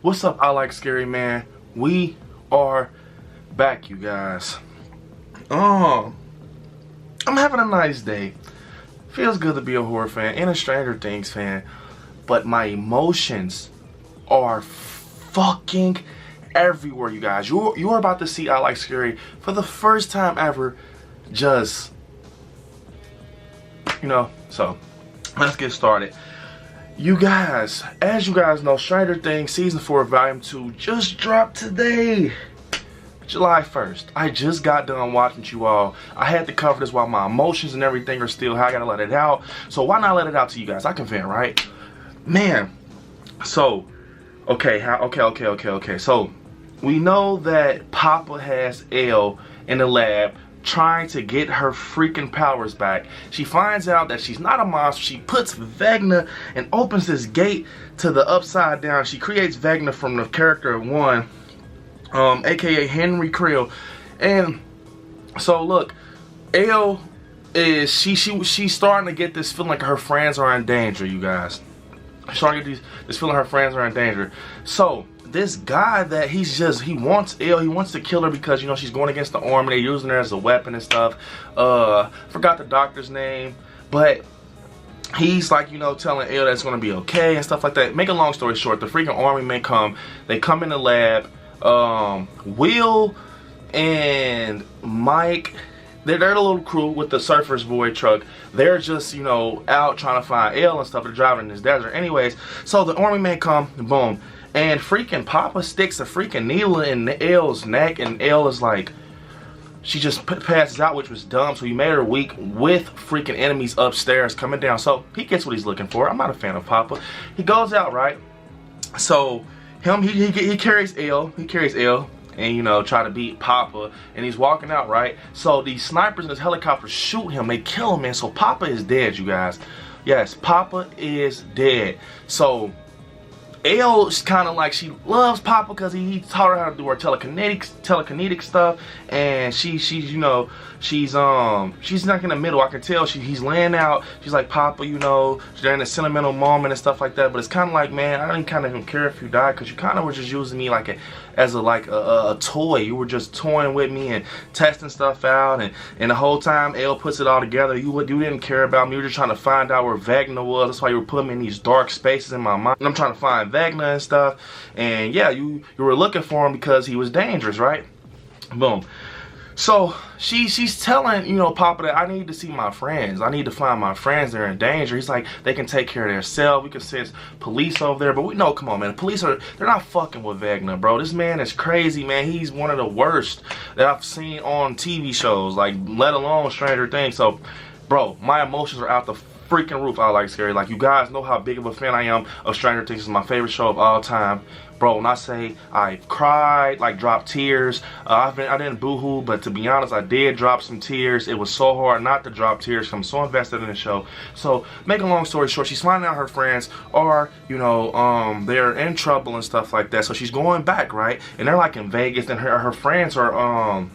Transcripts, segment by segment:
What's up, I Like Scary Man? We are back, you guys. I'm having a nice day. Feels good to be a horror fan and a Stranger Things fan, but my emotions are fucking everywhere, you guys. You're about to see I Like Scary for the first time ever. Just, so let's get started. You guys, as you guys know, Stranger Things Season 4 Volume 2 just dropped today, July 1st. I just got done watching you all. I had to cover this while my emotions and everything are still high. I gotta let it out. So why not let it out to you guys? I can vent, right? Man, so, okay. So, we know that Papa has Elle in the lab trying to get her freaking powers back. She finds out that she's not a monster. She puts Vecna and opens this gate to the upside down. She creates Vecna from the character of one, aka Henry Creel. And so look, Elle is she's starting to get this feeling like her friends are in danger, you guys. She's starting to get this feeling her friends are in danger. So this guy that he wants Elle, he wants to kill her because, you know, she's going against the army. They're using her as a weapon and stuff. Forgot the doctor's name, but he's like, you know, telling Elle that it's going to be okay and stuff like that. Make a long story short, the freaking army men come. They come in the lab. Will and Mike, they're the little crew with the Surfer's Boy truck. They're just, you know, out trying to find Elle and stuff. They're driving in this desert. Anyways, so the army men come, boom. And freaking Papa sticks a freaking needle in Elle's neck, and Elle is like, she just passes out, which was dumb. So he made her weak with freaking enemies upstairs coming down. So he gets what he's looking for. I'm not a fan of Papa. He goes out, right? So he carries Elle. He carries Elle, and, you know, try to beat Papa. And he's walking out, right? So these snipers in this helicopter shoot him. They kill him, man. So Papa is dead, you guys. Yes, Papa is dead. So Elle's kind of like, she loves Papa because he taught her how to do her telekinetic stuff, and she's you know, she's not in the middle. I can tell he's laying out. She's like, Papa, you know, they're in a sentimental moment and stuff like that. But it's kind of like, man, I didn't kind of even care if you died, because you kind of were just using me like as a toy. You were just toying with me and testing stuff out, and the whole time Elle puts it all together, you didn't care about me. You were just trying to find out where Vecna was. That's why you were putting me in these dark spaces in my mind. And I'm trying to find Vecna and stuff. And yeah, you were looking for him because he was dangerous, right? Boom. So she's telling, you know, Papa that I need to see my friends. I need to find my friends. They're in danger. He's like, they can take care of themselves. We can send police over there. But we know, come on, man. The police they're not fucking with Vecna, bro. This man is crazy, man. He's one of the worst that I've seen on TV shows, like, let alone Stranger Things. So, bro, my emotions are out the freaking roof. I Like Scary. Like, you guys know how big of a fan I am of Stranger Things. It's my favorite show of all time. Bro, when I say I cried, like dropped tears, I didn't boo-hoo, but to be honest, I did drop some tears. It was so hard not to drop tears because I'm so invested in the show. So, make a long story short, she's finding out her friends are, you know, they're in trouble and stuff like that. So she's going back, right? And they're like in Vegas, and her friends are,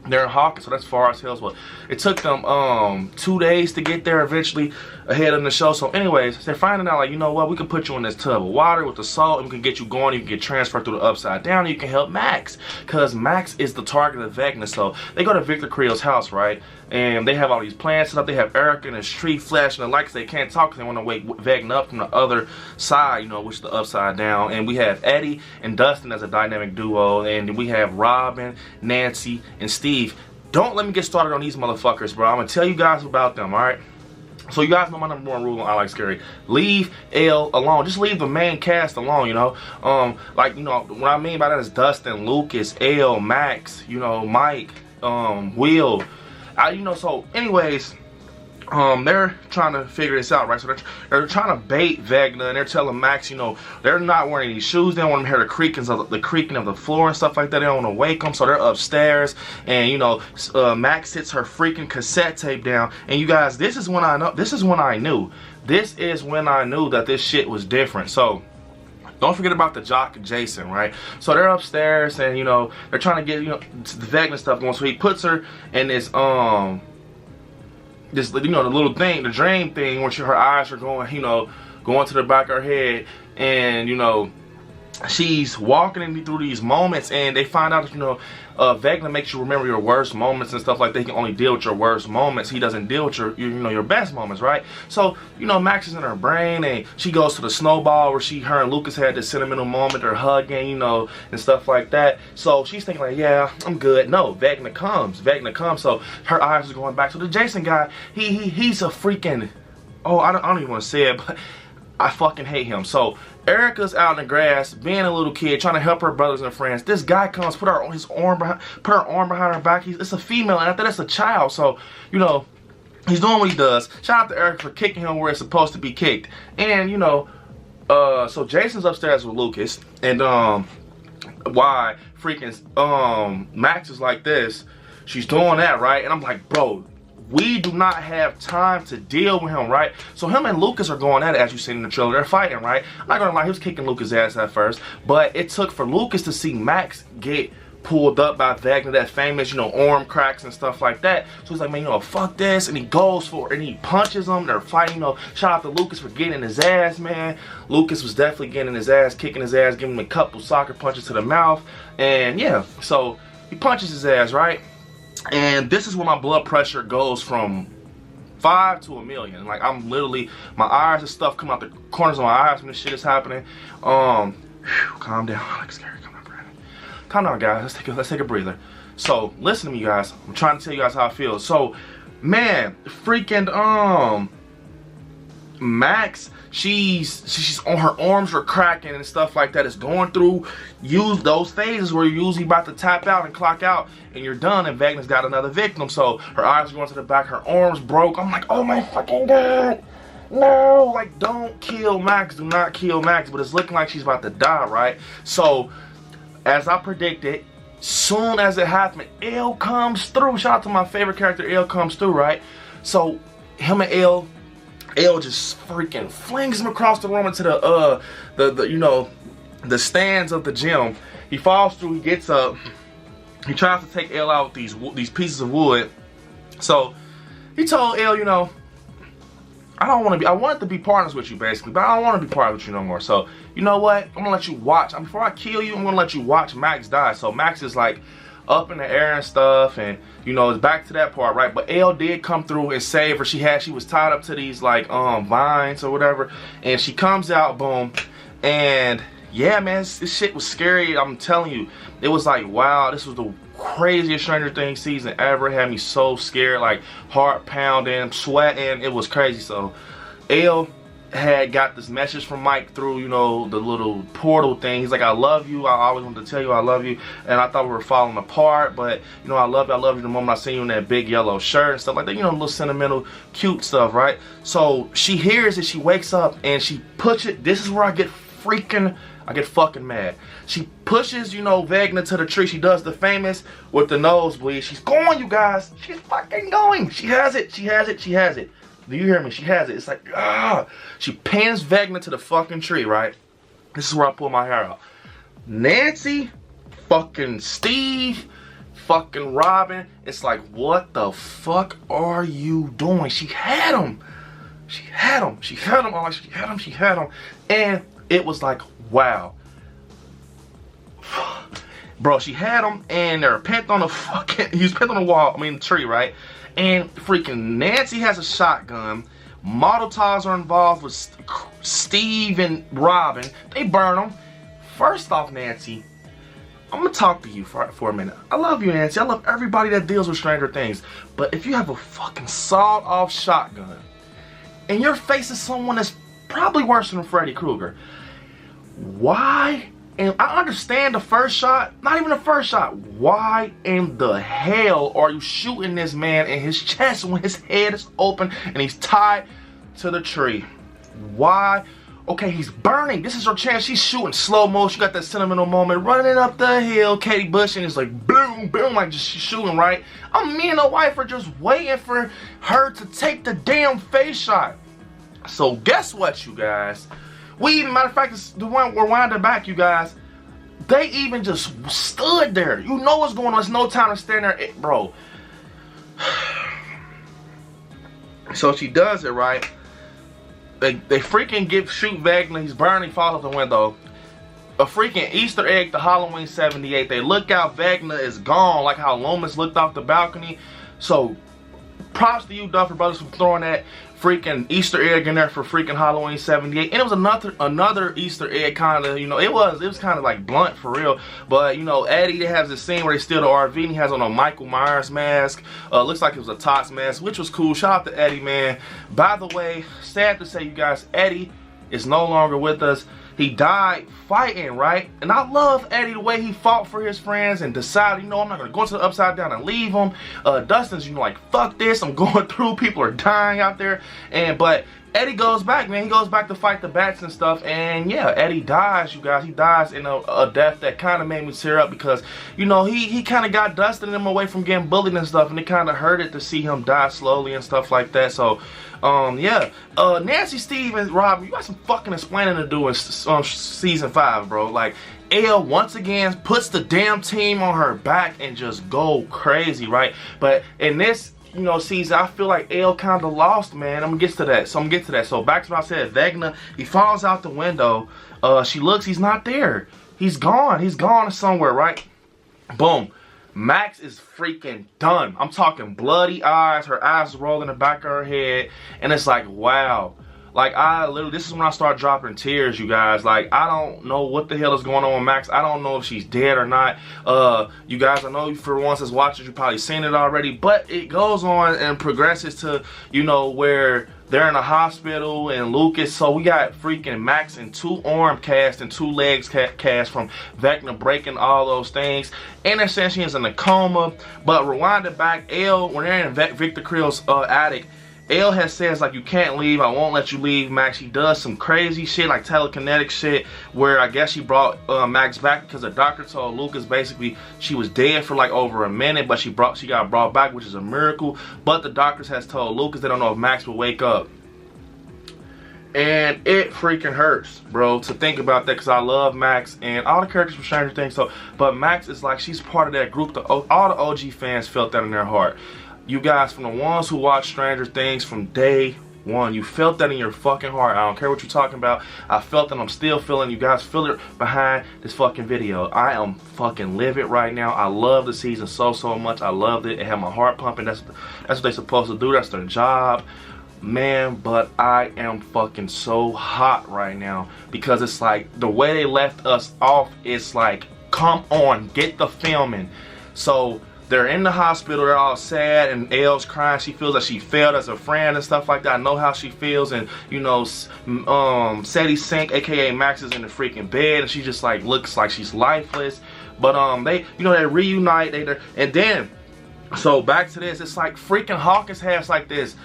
they're in Hawkins, so that's far as hell. But it took them 2 days to get there eventually ahead of the show. So anyways, they're finding out, like, you know what, we can put you in this tub of water with the salt, and we can get you going. You can get transferred through the upside down, and you can help Max, because Max is the target of Vecna. So they go to Victor Creel's house, right? And they have all these plans set up. They have Erica and his tree flashing the lights. They can't talk because they want to wake Vecna up from the other side, you know, which is the upside down. And we have Eddie and Dustin as a dynamic duo. And we have Robin, Nancy, and Steve. Don't let me get started on these motherfuckers, bro. I'm going to tell you guys about them, alright? So you guys know my #1 rule on I Like Scary. Leave Elle alone. Just leave the main cast alone, you know. Like, you know, what I mean by that is Dustin, Lucas, Elle, Max, you know, Mike, Will. You know, so anyways, they're trying to figure this out, right? So they're trying to bait Vecna, and they're telling Max, you know, they're not wearing any shoes. They don't want to hear the creaking of the floor and stuff like that. They don't want to wake them, so they're upstairs. And, you know, Max sits her freaking cassette tape down. And you guys, this is when I knew that this shit was different. So don't forget about the jock Jason, right? So they're upstairs, and, you know, they're trying to get, you know, the Vecna stuff going. So he puts her in this this, you know, the little thing, the dream thing, where her eyes are going, you know, going to the back of her head, and, you know, she's walking in through these moments, and they find out that, you know, Vecna makes you remember your worst moments and stuff like that. He can only deal with your worst moments. He doesn't deal with your, you know, your best moments, right? So, you know, Max is in her brain, and she goes to the snowball where her and Lucas had this sentimental moment. They're hugging, you know, and stuff like that. So she's thinking like, yeah, I'm good. No, Vecna comes. So her eyes are going back to the Jason guy. He's a freaking, oh, I don't even want to say it, but I fucking hate him. So Erica's out in the grass, being a little kid, trying to help her brothers and friends. This guy comes, put her arm behind her back. It's a female, and I think that's a child. So, you know, he's doing what he does. Shout out to Erica for kicking him where it's supposed to be kicked. And, you know, so Jason's upstairs with Lucas, and why freaking Max is like this. She's doing that, right? And I'm like, bro, we do not have time to deal with him, right? So him and Lucas are going at it, as you seen in the trailer. They're fighting, right? I'm not gonna lie, he was kicking Lucas' ass at first, but it took for Lucas to see Max get pulled up by Vecna, that famous, you know, arm cracks and stuff like that. So he's like, man, you know, fuck this, and he goes for it, and he punches him. They're fighting, you know. Shout out to Lucas for getting his ass, man. Lucas was definitely getting his ass, kicking his ass, giving him a couple soccer punches to the mouth, and yeah, so he punches his ass, right? And this is where my blood pressure goes from 5 to 1,000,000. Like, I'm literally, my eyes and stuff come out the corners of my eyes when this shit is happening. Calm down. Like, scary. Calm down, Brandon. Calm down, guys. Let's take a breather. So, listen to me, guys. I'm trying to tell you guys how I feel. So, man, freaking Max, she's on, her arms are cracking and stuff like that. It's going through those phases where you're usually about to tap out and clock out and you're done, and Vecna's got another victim. So her eyes are going to the back, her arms broke. I'm like, oh my fucking god, no, like, don't kill Max, do not kill Max. But it's looking like she's about to die, right? So as I predicted, soon as it happened, L comes through. Shout out to my favorite character, L comes through, right? So him and L just freaking flings him across the room into the you know, the stands of the gym. He falls through, he gets up, he tries to take L out with these pieces of wood. So he told L, you know, I wanted to be partners with you basically, but I don't want to be partners with you no more. So you know what? I'm gonna let you watch. Before I kill you, I'm gonna let you watch Max die. So Max is like up in the air and stuff, and you know, it's back to that part, right? But L did come through and save her. She was tied up to these like vines or whatever, and she comes out, boom, and yeah, man, this shit was scary. I'm telling you, it was like, wow, this was the craziest Stranger Things season ever. It had me so scared, like heart pounding, sweating. It was crazy. So L had got this message from Mike through, you know, the little portal thing. He's like, I love you. I always wanted to tell you I love you. And I thought we were falling apart, but you know, I love you the moment I seen you in that big yellow shirt and stuff like that. You know, little sentimental, cute stuff, right? So she hears it, she wakes up, and she pushes. This is where I get fucking mad. She pushes, you know, Vecna to the tree. She does the famous with the nosebleed. She's going, you guys. She's fucking going. She has it. Do you hear me? She has it. It's like, ah. She pins Vecna to the fucking tree, right? This is where I pull my hair out. Nancy, fucking Steve, fucking Robin. It's like, what the fuck are you doing? She had him. And it was like, wow. Bro, she had him, and they're pinned on the he was pinned on the wall, the tree, right? And freaking Nancy has a shotgun. Molotovs are involved with Steve and Robin. They burn them. First off, Nancy, I'm gonna talk to you for a minute. I love you, Nancy. I love everybody that deals with Stranger Things. But if you have a fucking sawed-off shotgun, and you're facing someone that's probably worse than Freddy Krueger, why? And I understand the first shot, not even the first shot. Why in the hell are you shooting this man in his chest when his head is open and he's tied to the tree? Why? Okay, he's burning. This is her chance. She's shooting slow motion. Got that sentimental moment, running up the hill, Katie Bush, and it's like boom, boom, like just shooting, right? Me and the wife are just waiting for her to take the damn face shot. So guess what, you guys? We even, matter of fact, the one we're winding back, you guys. They even just stood there. You know what's going on. There's no time to stand there, bro. So she does it, right? They freaking shoot Vecna. He's burning. He falls out the window. a freaking Easter egg to Halloween 78. They look out, Vecna is gone, like how Loomis looked off the balcony. So props to you, Duffer Brothers, for throwing that freaking Easter egg in there for freaking Halloween 78. And it was another Easter egg, kind of, you know, it was kind of like blunt for real. But you know, Eddie, they has this scene where they steal the RV and he has on a Michael Myers mask. Looks like it was a Tots mask, which was cool. Shout out to Eddie, man. By the way, sad to say, you guys, Eddie is no longer with us. He died fighting, right? And I love Eddie, the way he fought for his friends and decided, you know, I'm not gonna go into the Upside Down and leave him. Dustin's, you know, like, fuck this, I'm going through, people are dying out there. But Eddie goes back, man. He goes back to fight the bats and stuff. And yeah, Eddie dies, you guys. He dies in a death that kind of made me tear up because, you know, he kind of got Dustin and him away from getting bullied and stuff. And it kind of hurted to see him die slowly and stuff like that. So, yeah. Nancy, Steve, and Rob, you got some fucking explaining to do in season 5, bro. Like, Elle once again puts the damn team on her back and just go crazy, right? But in this, you know, season, I feel like Elle kind of lost, man. I'm gonna get to that. So back to what I said. Vecna, he falls out the window. She looks, he's not there. He's gone. He's gone somewhere, right? Boom. Max is freaking done. I'm talking bloody eyes. Her eyes roll in the back of her head. And it's like, wow. Like, this is when I start dropping tears, you guys. Like, I don't know what the hell is going on with Max. I don't know if she's dead or not. You guys, I know for once as watchers, you've probably seen it already. But it goes on and progresses to, you know, where they're in a hospital and Lucas. So we got freaking Max in 2 arm cast and 2 legs cast from Vecna breaking all those things. And they're saying she is in a coma. But rewind it back, Elle, when they're in Victor Creel's attic, Elle has says, like, you can't leave, I won't let you leave, Max. She does some crazy shit, like telekinetic shit, where I guess she brought Max back because the doctor told Lucas basically she was dead for like over a minute, but she got brought back, which is a miracle. But the doctors has told Lucas they don't know if Max will wake up. And it freaking hurts, bro, to think about that, because I love Max and all the characters from Stranger Things. So, but Max is like, she's part of that group. All the OG fans felt that in their heart. You guys, from the ones who watch Stranger Things from day one, you felt that in your fucking heart. I don't care what you're talking about. I felt that. I'm still feeling. You guys feel it behind this fucking video. I am fucking livid right now. I love the season so much. I loved it. It had my heart pumping. That's what they're supposed to do. That's their job, man. But I am fucking so hot right now because it's like the way they left us off. It's like, come on, get the filming. So they're in the hospital, they're all sad, and Elle's crying. She feels like she failed as a friend and stuff like that. I know how she feels, and you know, Sadie Sink, aka Max, is in the freaking bed, and she just like looks like she's lifeless. But they, you know, they reunite, and then, so back to this, it's like freaking Hawkins has like this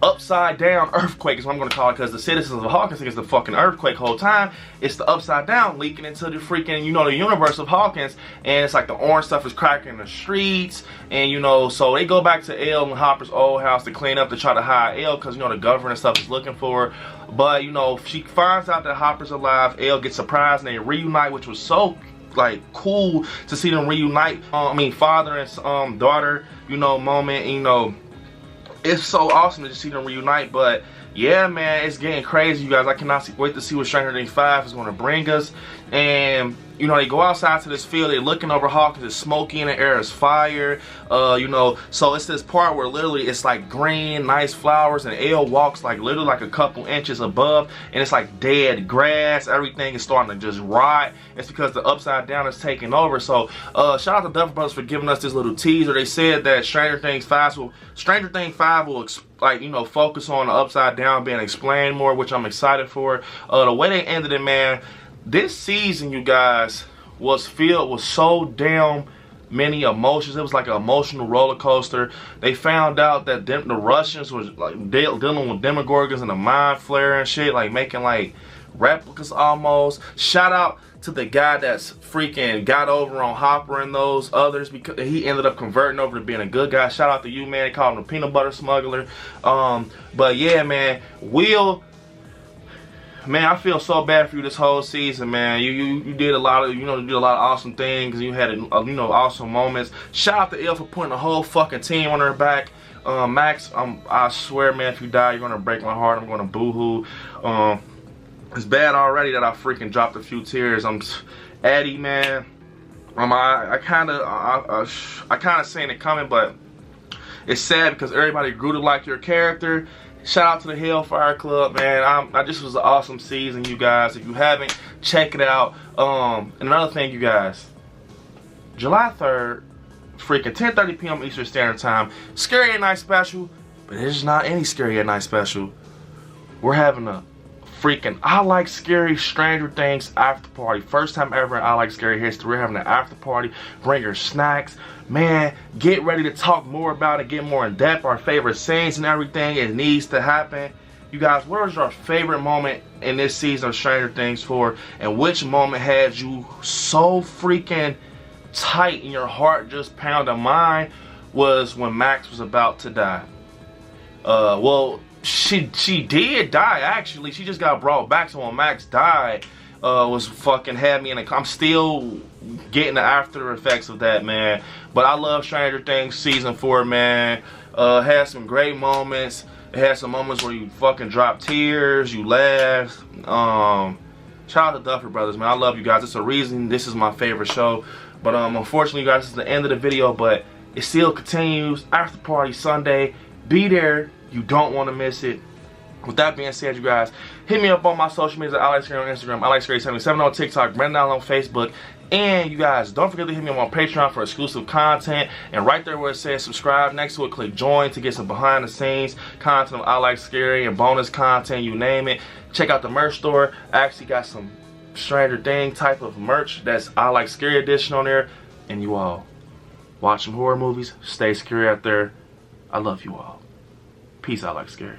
upside down earthquake is what I'm going to call it, because the citizens of Hawkins think it's the fucking earthquake whole time. It's the upside down leaking into the freaking, you know, the universe of Hawkins, and it's like the orange stuff is cracking in the streets, and you know, so they go back to Elle and Hopper's old house to clean up, to try to hide Elle, because you know the governor and stuff is looking for her. But you know, she finds out that Hopper's alive. Elle gets surprised and they reunite, which was so like cool to see them reunite. I mean, father and daughter, you know, moment. You know, it's so awesome to see them reunite. But yeah, man, it's getting crazy, you guys. I cannot wait to see what Stranger Things 5 is going to bring us. And you know, they go outside to this field, they're looking over Hawkins, it's smoky in the air, it's fire, you know, so it's this part where literally it's like green, nice flowers, and Elle walks like literally like a couple inches above, and it's like dead grass, everything is starting to just rot. It's because the upside down is taking over. So shout out to Duffer Brothers for giving us this little teaser. They said that Stranger Things 5 will like, you know, focus on the upside down being explained more, which I'm excited for. The way they ended it, man, this season, you guys, was filled with so damn many emotions. It was like an emotional roller coaster. They found out that the Russians was like dealing with Demogorgons and the mind flare and shit, like making like replicas almost. Shout out to the guy that's freaking got over on Hopper and those others, because he ended up converting over to being a good guy. Shout out to you, man. They called him the peanut butter smuggler. But yeah, man, man, I feel so bad for you this whole season, man. You did a lot of, you know, you did a lot of awesome things. You had, you know, awesome moments. Shout out to Elle for putting the whole fucking team on her back. Max, I swear, man, if you die, you're gonna break my heart. I'm gonna boo-hoo. It's bad already that I freaking dropped a few tears. I'm Eddie, man. I kind of seen it coming, but it's sad because everybody grew to like your character. Shout out to the Hellfire Club, man. This was an awesome season, you guys. If you haven't, check it out. And another thing, you guys, July 3rd, freaking 10:30 p.m. Eastern Standard Time. Scary at Night special, but it's not any Scary at Night special. We're having a freaking I Like Scary Stranger Things after party. First time ever in I Like Scary history. We're having an after party. Bring your snacks. Man, get ready to talk more about it, get more in depth, our favorite scenes and everything. It needs to happen. You guys, what was your favorite moment in this season of Stranger Things 4? And which moment had you so freaking tight in your heart just pounding? Mine was when Max was about to die. Well, she did die, actually. She just got brought back. So when Max died, was fucking had me in a, I'm still getting the after effects of that, man. But I love Stranger Things season 4, man. Had some great moments. It had some moments where you fucking drop tears, you laugh. Shout out to Duffer Brothers, man. I love you guys. It's a reason this is my favorite show. But unfortunately, you guys, this is the end of the video, but it still continues. After party Sunday. Be there. You don't want to miss it. With that being said, you guys, hit me up on my social media. I Like Scary on Instagram, I Like Scary 77 on TikTok, Brendan on Facebook. And you guys, don't forget to hit me up on Patreon for exclusive content. And right there where it says subscribe, next to it, click join to get some behind the scenes content of I Like Scary and bonus content, you name it. Check out the merch store. I actually got some Stranger Things type of merch that's I Like Scary edition on there. And you all, watch some horror movies. Stay scary out there. I love you all. Peace. I Like Scary.